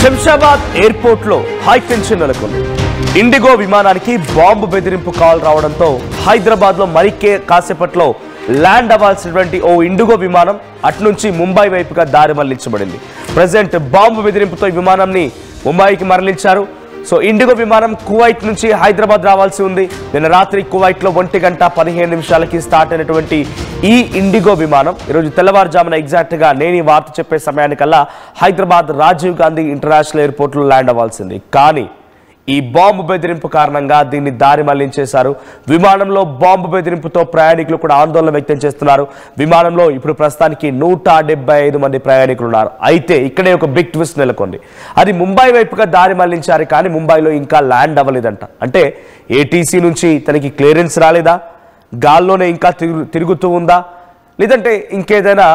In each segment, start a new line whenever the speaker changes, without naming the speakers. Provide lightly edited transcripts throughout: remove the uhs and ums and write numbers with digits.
Shamshabad airport లో high tension నెలకొంది. IndiGo విమానానికి బాంబు బెదిరింపు కాల్ రావడంతో హైదరాబాద్ లో కాసేపట్లో ల్యాండ్ అవ్వాల్సినటువంటి ఓ ఇండిగో విమానం అట్నుంచి ముంబై వైపుగా దారి మళ్లించబడింది. ప్రెజెంట్ బాంబు బెదిరింపుతో ఈ విమానాన్ని ముంబైకి మరలించారు. సో ఇండిగో విమానం కువైట్ నుంచి హైదరాబాద్ రావాల్సి ఉంది. నిన్న రాత్రి కువైట్లో 1:15 స్టార్ట్ అయినటువంటి ఈ ఇండిగో విమానం ఈరోజు తెల్లవారుజామున ఎగ్జాక్ట్గా నేను ఈ వార్త చెప్పే సమయానికల్లా హైదరాబాద్ రాజీవ్ గాంధీ ఇంటర్నేషనల్ ఎయిర్పోర్ట్లో ల్యాండ్ అవ్వాల్సింది. కానీ ఈ బాంబు బెదిరింపు కారణంగా దీన్ని దారి మళ్లించేశారు. విమానంలో బాంబు బెదిరింపుతో ప్రయాణికులు కూడా ఆందోళన వ్యక్తం చేస్తున్నారు. విమానంలో ఇప్పుడు ప్రస్తుతానికి 175 మంది ప్రయాణికులు ఉన్నారు. అయితే ఇక్కడే ఒక బిగ్ ట్విస్ట్ నెలకొంది. అది ముంబై వైపుగా దారి మళ్లించారు, కానీ ముంబైలో ఇంకా ల్యాండ్ అవ్వలేదంట. అంటే ఏటీసీ నుంచి తనకి క్లియరెన్స్ రాలేదా, గాల్లోనే ఇంకా తిరుగుతూ ఉందా, లేదంటే ఇంకేదైనా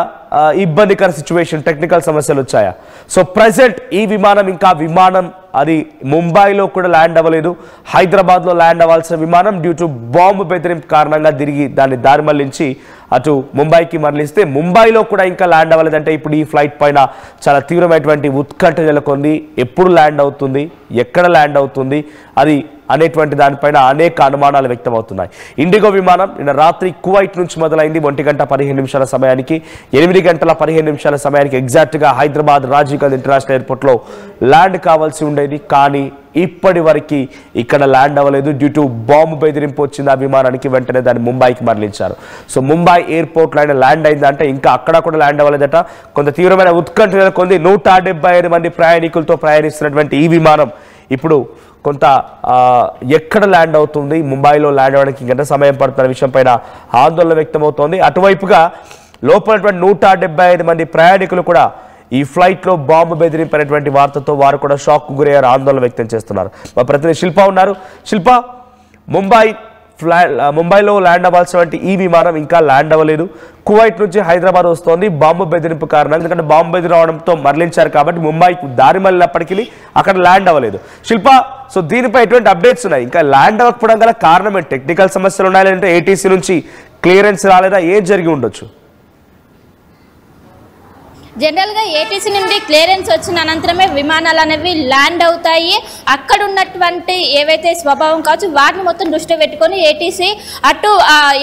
ఇబ్బందికర సిచ్యువేషన్ టెక్నికల్ సమస్యలు వచ్చాయా? సో ప్రెజెంట్ ఈ విమానం అది ముంబైలో కూడా ల్యాండ్ అవ్వలేదు. హైదరాబాద్లో ల్యాండ్ అవ్వాల్సిన విమానం డ్యూ టు బాంబు బెదిరింపు కారణంగా తిరిగి దాన్ని దారి మళ్లించి అటు ముంబైకి మరలిస్తే ముంబైలో కూడా ఇంకా ల్యాండ్ అవ్వలేదంటే ఇప్పుడు ఈ ఫ్లైట్ పైన చాలా తీవ్రమైనటువంటి ఉత్కంఠ నెలకొంది. ఎప్పుడు ల్యాండ్ అవుతుంది, ఎక్కడ ల్యాండ్ అవుతుంది అది అనేటువంటి దానిపైన అనేక అనుమానాలు వ్యక్తమవుతున్నాయి. ఇండిగో విమానం నిన్న రాత్రి కువైట్ నుంచి మొదలైంది. 1:15 సమయానికి 8:15 సమయానికి ఎగ్జాక్ట్గా హైదరాబాద్ రాజీవ్ గాంధీ ఇంటర్నేషనల్ ఎయిర్పోర్ట్లో ల్యాండ్ కావాల్సి ఉండేది. కానీ ఇప్పటి వరకు ఇక్కడ ల్యాండ్ అవ్వలేదు. డ్యూ టు బాంబు బెదిరింపు వచ్చింది ఆ విమానానికి. వెంటనే దాన్ని ముంబైకి మరలించారు. సో ముంబై ఎయిర్పోర్ట్లో అయినా ల్యాండ్ అయిందంటే ఇంకా అక్కడ కూడా ల్యాండ్ అవ్వలేదట. కొంత తీవ్రమైన ఉత్కంఠ నెలకొంది. 175 మంది ప్రయాణికులతో ప్రయాణిస్తున్నటువంటి ఈ విమానం ఇప్పుడు కొంత ఎక్కడ ల్యాండ్ అవుతుంది, ముంబైలో ల్యాండ్ అవ్వడానికి ఇంకెంత సమయం పడుతున్న విషయం పైన ఆందోళన వ్యక్తమవుతోంది. అటువైపుగా లోపల 175 మంది ప్రయాణికులు కూడా ఈ ఫ్లైట్లో బాంబు బెదిరింపినటువంటి వార్తతో వారు కూడా షాక్ గురయ్యారు, ఆందోళన వ్యక్తం చేస్తున్నారు. మా ప్రతినిధి శిల్ప ఉన్నారు. శిల్ప, ముంబైలో ల్యాండ్ అవ్వాల్సినటువంటి ఈ విమానం ఇంకా ల్యాండ్ అవ్వలేదు. కువైట్ నుంచి హైదరాబాద్ వస్తోంది బాంబు బెదిరింపు కారణంగా. ఎందుకంటే బాంబు బెదిరవడంతో మరలించారు కాబట్టి ముంబైకి దారి మళ్ళినప్పటికీ అక్కడ ల్యాండ్ అవ్వలేదు. శిల్ప, సో దీనిపై ఎటువంటి అప్డేట్స్ ఉన్నాయి? ఇంకా ల్యాండ్ అవ్వకపోవడం గల కారణం ఏంటి? టెక్నికల్ సమస్యలు ఉన్నాయా, లేదంటే ఏటీసీ నుంచి క్లియరెన్స్ రాలేదా, ఏం జరిగి ఉండొచ్చు?
జనరల్గా ఏటీసీ నుండి క్లియరెన్స్ వచ్చిన అనంతరమే విమానాలు అనేవి ల్యాండ్ అవుతాయి. అక్కడ ఉన్నటువంటి ఏవైతే స్వభావం కావచ్చు వాటిని మొత్తం దృష్టి పెట్టుకొని ఏటీసీ అటు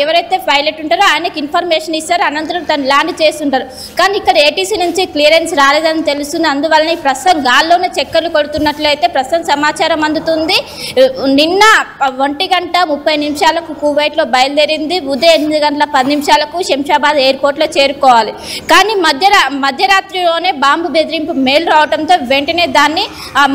ఎవరైతే పైలట్ ఉంటారో ఆయనకి ఇన్ఫర్మేషన్ ఇస్తారు, అనంతరం తను ల్యాండ్ చేస్తుంటారు. కానీ ఇక్కడ ఏటీసీ నుంచి క్లియరెన్స్ రాలేదని తెలుస్తుంది. అందువలన ప్రస్తుతం గాల్లోనే చక్కర్లు కొడుతున్నట్లయితే ప్రస్తుతం సమాచారం అందుతుంది. నిన్న 1:30 కువైట్లో బయలుదేరింది. ఉదయం 8:10 శంషాబాద్ ఎయిర్పోర్ట్లో చేరుకోవాలి. కానీ మధ్యరాత్రిలోనే బాంబు బెదిరింపు మెయిల్ రావడంతో వెంటనే దాన్ని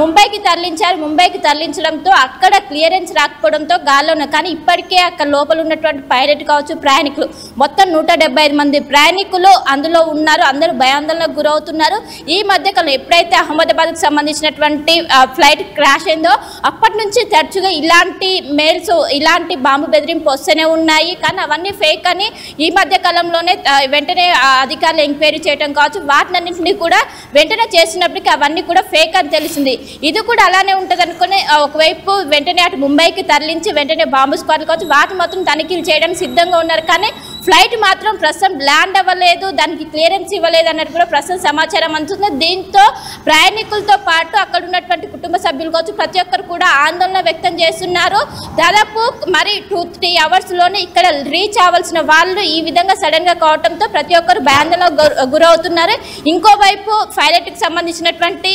ముంబైకి తరలించారు. ముంబైకి తరలించడంతో అక్కడ క్లియరెన్స్ రాకపోవడంతో గాల్లోనే, కానీ ఇప్పటికే అక్కడ లోపల ఉన్నటువంటి పైలట్ కావచ్చు ప్రయాణికులు మొత్తం 175 మంది ప్రయాణికులు అందులో ఉన్నారు. అందరూ భయాందోళనకు గురవుతున్నారు. ఈ మధ్యకాలం ఎప్పుడైతే అహ్మదాబాద్కు సంబంధించినటువంటి ఫ్లైట్ క్రాష్ అయిందో అప్పటి నుంచి తరచుగా ఇలాంటి మెయిల్స్, ఇలాంటి బాంబు బెదిరింపు వస్తూనే ఉన్నాయి. కానీ అవన్నీ ఫేక్ అని ఈ మధ్య కాలంలోనే వెంటనే అధికారులు ఎంక్వైరీ చేయడం కావచ్చు, వాటినన్నింటినీ కూడా వెంటనే చేసినప్పటికీ అవన్నీ కూడా ఫేక్ అని తెలిసింది. ఇది కూడా అలానే ఉంటుంది అనుకుని ఒకవైపు వెంటనే అటు ముంబైకి తరలించి వెంటనే బాంబు స్క్వాడ్లు కావచ్చు వాటి మొత్తం తనిఖీలు చేయడానికి సిద్ధంగా ఉన్నారు. కానీ ఫ్లైట్ మాత్రం ప్రస్తుతం ల్యాండ్ అవ్వలేదు, దానికి క్లియరెన్స్ ఇవ్వలేదు అన్నట్టు కూడా ప్రస్తుతం సమాచారం అందుతుంది. దీంతో ప్రయాణికులతో పాటు అక్కడ ఉన్నటువంటి కుటుంబ సభ్యులు కావచ్చు ప్రతి ఒక్కరు కూడా ఆందోళన వ్యక్తం చేస్తున్నారు. దాదాపు మరి 2-3 అవర్స్లోనే ఇక్కడ రీచ్ అవ్వాల్సిన వాళ్ళు ఈ విధంగా సడన్గా కావడంతో ప్రతి ఒక్కరు భయాందోళనకు గురవుతున్నారు. ఇంకోవైపు పైలట్కి సంబంధించినటువంటి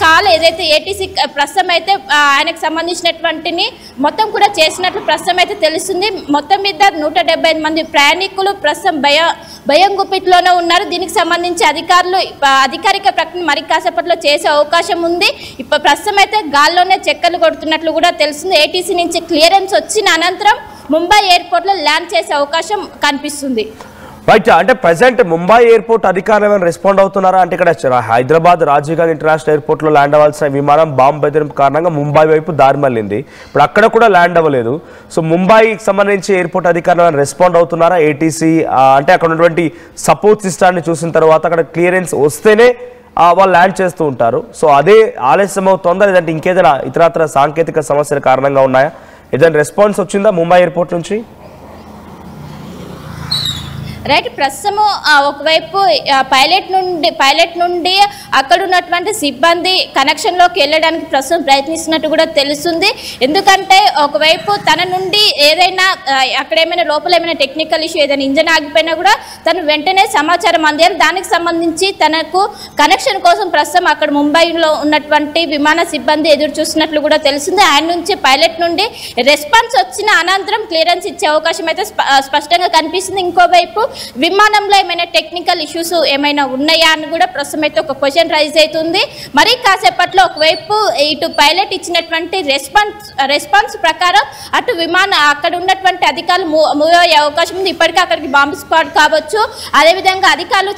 కాల్ ఏదైతే ఏటీసీ ప్రస్తుతం అయితే ఆయనకు సంబంధించినటువంటిని మొత్తం కూడా చేసినట్లు ప్రస్తుతం అయితే తెలుస్తుంది. మొత్తం మీద 175 మంది ప్రయాణికులు ప్రస్తుతం భయం గుప్పిట్లోనే ఉన్నారు. దీనికి సంబంధించి అధికారిక ప్రకటన మరి కాసేపట్లో చేసే అవకాశం ఉంది. ఇప్పుడు ప్రస్తుతం అయితే గాల్లోనే చక్కర్లు కొడుతున్నట్లు కూడా తెలుస్తుంది. ఏటీసీ నుంచి క్లియరెన్స్ వచ్చిన అనంతరం ముంబై ఎయిర్పోర్ట్లో ల్యాండ్ చేసే అవకాశం కనిపిస్తుంది.
రైట్, అంటే ప్రెసెంట్ ముంబై ఎయిర్పోర్ట్ అధికారులు ఏమైనా రెస్పాండ్ అవుతున్నారా? అంటే ఇక్కడ హైదరాబాద్ రాజీవ్ గాంధీ ఇంటర్నేషనల్ ఎయిర్పోర్ట్లో ల్యాండ్ అవ్వాల్సిన విమానం బాంబు బెదిరింపు కారణంగా ముంబై వైపు దారి మళ్ళింది. ఇప్పుడు అక్కడ కూడా ల్యాండ్ అవ్వలేదు. సో ముంబైకి సంబంధించి ఎయిర్పోర్ట్ అధికారులు ఏమైనా రెస్పాండ్ అవుతున్నారా? ఏటీసీ అంటే అక్కడ ఉన్నటువంటి సపోర్ట్ సిస్టాన్ని చూసిన తర్వాత అక్కడ క్లియరెన్స్ వస్తేనే వాళ్ళు ల్యాండ్ చేస్తూ ఉంటారు. సో అదే ఆలస్యం అవుతుందా, లేదంటే ఇంకేదైనా ఇతరత్ర సాంకేతిక సమస్యల కారణంగా ఉన్నాయా? ఏదైనా రెస్పాన్స్ వచ్చిందా ముంబై ఎయిర్పోర్ట్ నుంచి?
రైట్. ప్రస్తుతము ఒకవైపు పైలట్ నుండి అక్కడ ఉన్నటువంటి సిబ్బంది కనెక్షన్లోకి వెళ్ళడానికి ప్రస్తుతం ప్రయత్నిస్తున్నట్టు కూడా తెలుస్తుంది. ఎందుకంటే ఒకవైపు తన నుండి ఏదైనా అక్కడ ఏమైనా లోపల ఏమైనా టెక్నికల్ ఇష్యూ ఏదైనా ఇంజన్ ఆగిపోయినా కూడా తను వెంటనే సమాచారం అందియాలి. దానికి సంబంధించి తనకు కనెక్షన్ కోసం ప్రస్తుతం అక్కడ ముంబైలో ఉన్నటువంటి విమాన సిబ్బంది ఎదురు చూస్తున్నట్లు కూడా తెలుస్తుంది. ఆయన నుంచి పైలట్ నుండి రెస్పాన్స్ వచ్చిన అనంతరం క్లియరెన్స్ ఇచ్చే అవకాశం అయితే స్పష్టంగా కనిపిస్తుంది. ఇంకోవైపు విమానంలో ఏమైనా టెక్నికల్ ఇష్యూస్ ఏమైనా ఉన్నాయా అని కూడా ప్రస్తుతం అయితే ఒక క్వశ్చన్ రైజ్ అవుతుంది. మరి కాసేపట్లో ఒకవైపు ఇటు పైలట్ ఇచ్చినటువంటి రెస్పాన్స్ ప్రకారం అటు అక్కడ ఉన్నటువంటి అధికారులు మూవ్ అయ్యే అవకాశం ఉంది. ఇప్పటికే అక్కడికి బాంబు స్క్వాడ్ కావచ్చు, అదేవిధంగా అధికారులు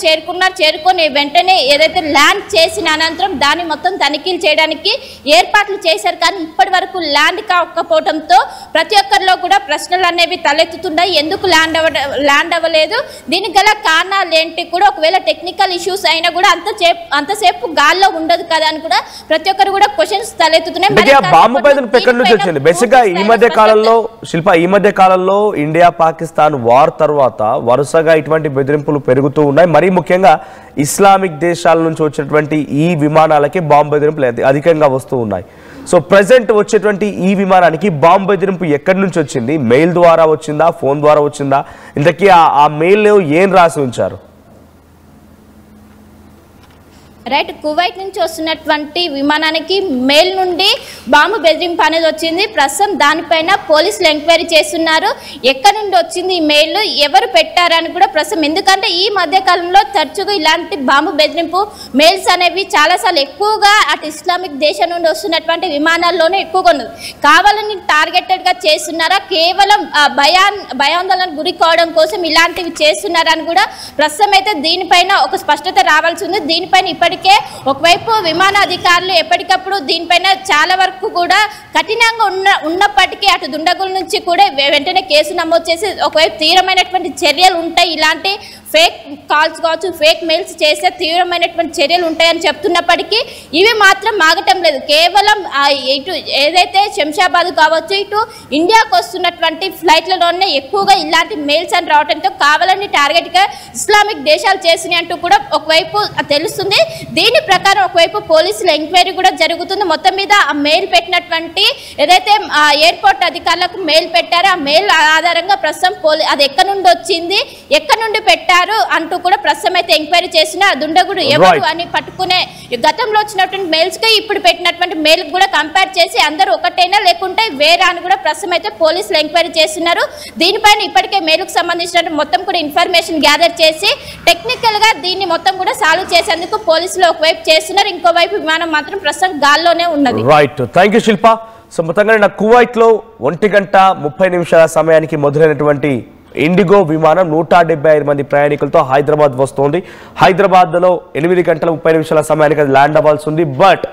చేరుకొని వెంటనే ఏదైతే ల్యాండ్ చేసిన అనంతరం దాన్ని మొత్తం తనిఖీలు చేయడానికి ఏర్పాట్లు చేశారు. కానీ ఇప్పటి వరకు ల్యాండ్ కాకపోవడంతో ప్రతి ఒక్కరిలో కూడా ప్రశ్నలు అనేవి తలెత్తుతున్నాయి. ఎందుకు ల్యాండ్ అవ్వలేదు, దీనికి గల కారణాలు ఏంటి కూడా, ఒకవేళ టెక్నికల్ ఇష్యూస్ అయినా కూడా అంతసేపు గాల్లో ఉండదు కదా అని కూడా ప్రతి ఒక్కరు కూడా క్వశ్చన్స్ తలెత్తుతున్నాయి.
బేసిక్గా ఈ మధ్య కాలంలో ఇండియా పాకిస్తాన్ వార్ తర్వాత వరుసగా ఇటువంటి బెదిరింపులు పెరుగుతూ ఉన్నాయి. మరీ ముఖ్యంగా ఇస్లామిక్ దేశాల నుంచి వచ్చినటువంటి ఈ విమానాలకి బాంబు బెదిరింపులు అధికంగా వస్తూ ఉన్నాయి. సో ప్రెసెంట్ వచ్చేటువంటి ఈ విమానానికి బాంబు బెదిరింపు ఎక్కడి నుంచి వచ్చింది? మెయిల్ ద్వారా వచ్చిందా, ఫోన్ ద్వారా వచ్చిందా? ఇంతకీ ఆ మెయిల్లో ఏం రాసి ఉంచారు?
రైట్. కువైట్ నుంచి వస్తున్నటువంటి విమానానికి మెయిల్ నుండి బాంబు బెదిరింపు అనేది వచ్చింది. ప్రస్తుతం దానిపైన పోలీసులు ఎంక్వైరీ చేస్తున్నారు. ఎక్కడి నుండి వచ్చింది ఈ మెయిల్, ఎవరు పెట్టారని కూడా ప్రస్తుతం, ఎందుకంటే ఈ మధ్య కాలంలో తరచుగా ఇలాంటి బాంబు బెదిరింపు మెయిల్స్ అనేవి చాలాసార్లు ఎక్కువగా అటు ఇస్లామిక్ దేశం నుండి వస్తున్నటువంటి విమానాల్లోనే ఎక్కువగా ఉన్నది. కావాలని టార్గెటెడ్గా చేస్తున్నారా, కేవలం భయాందోళన గురి కావడం కోసం ఇలాంటివి చేస్తున్నారని కూడా ప్రస్తుతం అయితే దీనిపైన ఒక స్పష్టత రావాల్సి ఉంది. దీనిపైన ఇప్పటికే ఒకవైపు విమాన అధికారులు ఎప్పటికప్పుడు దీనిపైన చాలా వరకు కూడా కఠినంగా ఉన్నప్పటికీ అటు దుండగుల నుంచి కూడా వెంటనే కేసు నమోదు చేసి ఒకవైపు తీవ్రమైనటువంటి చర్యలు ఉంటాయి, ఇలాంటి ఫేక్ కాల్స్ కావచ్చు, ఫేక్ మెయిల్స్ చేసే తీవ్రమైనటువంటి చర్యలు ఉంటాయని చెప్తున్నప్పటికీ ఇవి మాత్రం ఆగటం లేదు. కేవలం ఇటు ఏదైతే శంషాబాద్ కావచ్చు, ఇటు ఇండియాకు వస్తున్నటువంటి ఫ్లైట్లలోనే ఎక్కువగా ఇలాంటి మెయిల్స్ అని రావడంతో కావాలని టార్గెట్గా ఇస్లామిక్ దేశాలు చేసినాయి అంటూ కూడా ఒకవైపు తెలుస్తుంది. దీని ప్రకారం ఒకవైపు పోలీసుల ఎంక్వైరీ కూడా జరుగుతుంది. మొత్తం మీద ఆ మెయిల్ పెట్టినటువంటి ఏదైతే ఎయిర్పోర్ట్ అధికారులకు మెయిల్ పెట్టారో ఆ మెయిల్ ఆధారంగా ప్రస్తుతం అది ఎక్కడి నుండి వచ్చింది, ఎక్కడి నుండి పెట్టారు అంటూ కూడా ప్రస్తుతం అయితే ఎంక్వైరీ చేసిన దుండగుడు ఎవరు అని పట్టుకునే గతంలో వచ్చినటువంటి మెయిల్స్ కి ఇప్పుడు పెట్టినటువంటి మెయిల్ కూడా కంపేర్ చేసి అందరూ ఒకటైనా లేకుంటే వేరే అని కూడా ప్రస్తుతం అయితే పోలీసులు ఎంక్వైరీ చేస్తున్నారు. దీనిపైన ఇప్పటికే మెయిల్కు సంబంధించిన మొత్తం కూడా ఇన్ఫర్మేషన్ గ్యాదర్ చేసి టెక్నికల్ గా దీన్ని మొత్తం కూడా సాల్వ్ చేసేందుకు పోలీసులు ఒకవైపు చేస్తున్నారు, ఇంకోవైపు విమానం మాత్రం ప్రస్తుతం గాల్లోనే ఉన్నది.
Right, thank you Shilpa. So మొత్తంగా కువైట్ లో 1:30 సమయానికి మొదలైనటువంటి ఇండిగో విమానం 175 మంది ప్రయాణికులతో హైదరాబాద్ వస్తోంది. హైదరాబాద్లో 8:30 సమయానికి అది ల్యాండ్ అవ్వాల్సి ఉంది. బట్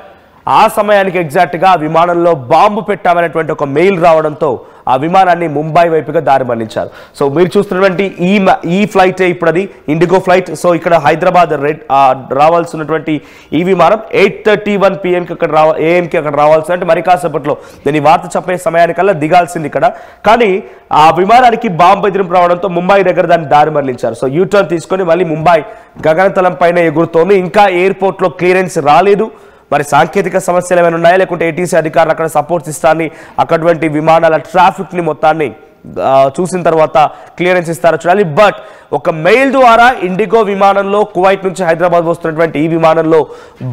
ఆ సమయానికి ఎగ్జాక్ట్గా ఆ విమానంలో బాంబు పెట్టామనేటువంటి ఒక మెయిల్ రావడంతో ఆ విమానాన్ని ముంబై వైపుగా దారి మళ్లించారు. సో మీరు చూస్తున్నటువంటి ఈ ఫ్లైట్ ఇప్పుడు అది ఇండిగో ఫ్లైట్. సో ఇక్కడ హైదరాబాద్ రావాల్సినటువంటి ఈ విమానం 8:31 PM AM-కి అక్కడ రావాల్సి, అంటే మరి కాసేపట్లో నేను ఈ వార్త చెప్పే సమయానికల్లా దిగాల్సింది ఇక్కడ. కానీ ఆ విమానానికి బాంబు బెదిరింపు రావడంతో ముంబై దగ్గర దాన్ని దారి మళ్లించారు. సో యూటర్న్ తీసుకొని మళ్ళీ ముంబై గగనతలం పైన ఎగురుతోంది. ఇంకా ఎయిర్పోర్ట్లో క్లియరెన్స్ రాలేదు. మరి సాంకేతిక సమస్యలు ఏమైనా ఉన్నాయా, లేకుంటే ఏటీసీ అధికారులు అక్కడ సపోర్ట్ ఇస్తారని అక్కడటువంటి విమానాల ట్రాఫిక్ని మొత్తాన్ని చూసిన తర్వాత క్లియరెన్స్ ఇస్తారో చూడాలి. బట్ ఒక మెయిల్ ద్వారా ఇండిగో విమానంలో కువైట్ నుంచి హైదరాబాద్ వస్తున్నటువంటి ఈ విమానంలో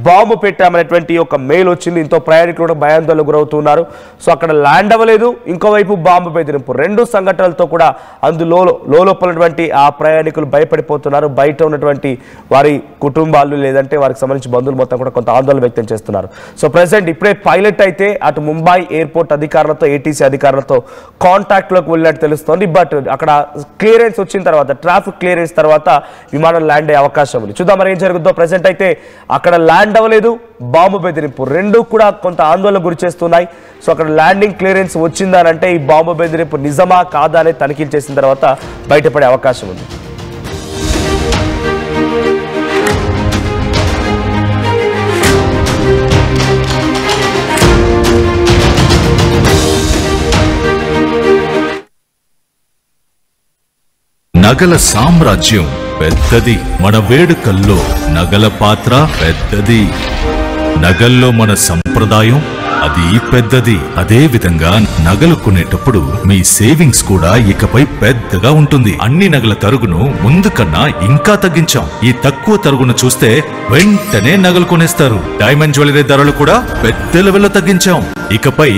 బాంబు పెట్టామనేటువంటి ఒక మెయిల్ వచ్చింది. ఇంతో ప్రయాణికులు కూడా భయాందోళనకు గురవుతున్నారు. సో అక్కడ ల్యాండ్ అవ్వలేదు, ఇంకోవైపు బాంబు బెదిరింపు, రెండు సంఘటనలతో కూడా అందులో లోపలటువంటి ఆ ప్రయాణికులు భయపడిపోతున్నారు. బయట ఉన్నటువంటి వారి కుటుంబాలు లేదంటే వారికి సంబంధించి బంధువులు మొత్తం కూడా కొంత ఆందోళన వ్యక్తం చేస్తున్నారు. సో ప్రెసెంట్ ఇప్పుడే పైలట్ అయితే అటు ముంబై ఎయిర్పోర్ట్ అధికారులతో ఏటీసీ అధికారులతో కాంటాక్ట్లోకి వెళ్ళినట్టు తెలుస్తోంది. బట్ అక్కడ క్లియరెన్స్ వచ్చిన తర్వాత, ట్రాఫిక్ క్లియరెన్స్ తర్వాత విమానం ల్యాండ్ అయ్యే అవకాశం ఉంది. చూద్దాం మరి ఏం జరుగుతుందో. ప్రెసెంట్ అయితే అక్కడ ల్యాండ్ అవ్వలేదు, బాంబు బెదిరింపు, రెండు కూడా కొంత ఆందోళన గురి చేస్తున్నాయి. సో అక్కడ ల్యాండింగ్ క్లియరెన్స్ వచ్చిందనంటే ఈ బాంబు బెదిరింపు నిజమా కాదా అనేది తనిఖీలు చేసిన తర్వాత బయటపడే అవకాశం ఉంది.
నగల సామ్రాజ్యం పెద్దది. మన వేడుకల్లో నగల పాత్ర పెద్దది. నగల్లో మన సంప్రదాయం అది పెద్దది. అదే విధంగా నగలు కొనేటప్పుడు మీ సేవింగ్స్ కూడా ఇకపై పెద్దగా ఉంటుంది. అన్ని నగల తరుగును ముందు కన్నా ఇంకా తగ్గించాం. ఈ తక్కువ తరుగును చూస్తే వెంటనే నగలు కొనేస్తారు. డైమండ్ జ్యువెలరీ ధరలు కూడా పెద్ద లెవెల్లో తగ్గించాం. ఇకపై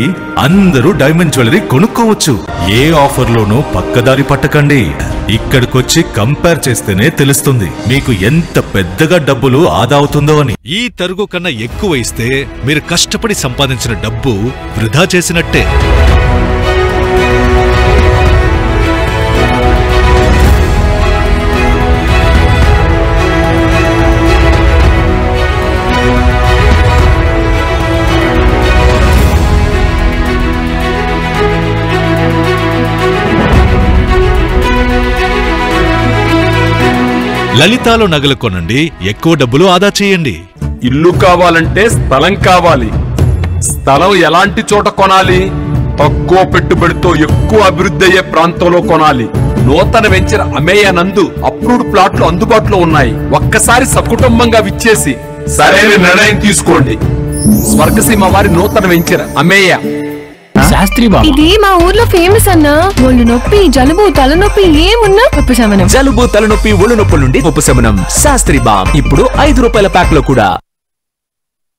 అందరూ డైమండ్ జ్యువెలరీ కొనుక్కోవచ్చు. ఏ ఆఫర్లోనూ పక్కదారి పట్టకండి. ఇక్కడికొచ్చి కంపేర్ చేస్తేనే తెలుస్తుంది మీకు ఎంత పెద్దగా డబ్బులు ఆదా అవుతుందో అని. ఈ తరుగు కన్నా ఎక్కువ ఇస్తే మీరు కష్టపడి సంపాదించిన డబ్బు వృధా చేసినట్టే. లలితాలో నగలు కొనండి, ఎక్కువ డబ్బులు ఆదా చేయండి.
ఇల్లు కావాలంటే స్థలం కావాలి. స్థలం ఎలాంటి చోట కొనాలి? తక్కువ పెట్టుబడితో ఎక్కువ అభివృద్ధి అయ్యే ప్రాంతంలో కొనాలి. నూతన వెంచర్ అమేయ నందు అప్రూవ్డ్ ప్లాట్లు అందుబాటులో ఉన్నాయి. ఒక్కసారి సకుటుంబంగా విచ్చేసి సరైన నిర్ణయం తీసుకోండి. స్వర్గసీమ వారి నూతన వెంచర్ అమేయ.
శాస్త్రి బాబు,
ఇది మా ఊర్లో ఫేమస్ అన్న. ఒళ్ళు నొప్పి, జలుబు, తలనొప్పి ఏమున్నా ఉపశమనం.
జలుబు, తలనొప్పి, ఒళ్ళు నొప్పుల నుండి ఉపశమనం. శాస్త్రి బామ్ ఇప్పుడు 5 రూపాయల ప్యాక్ లో కూడా.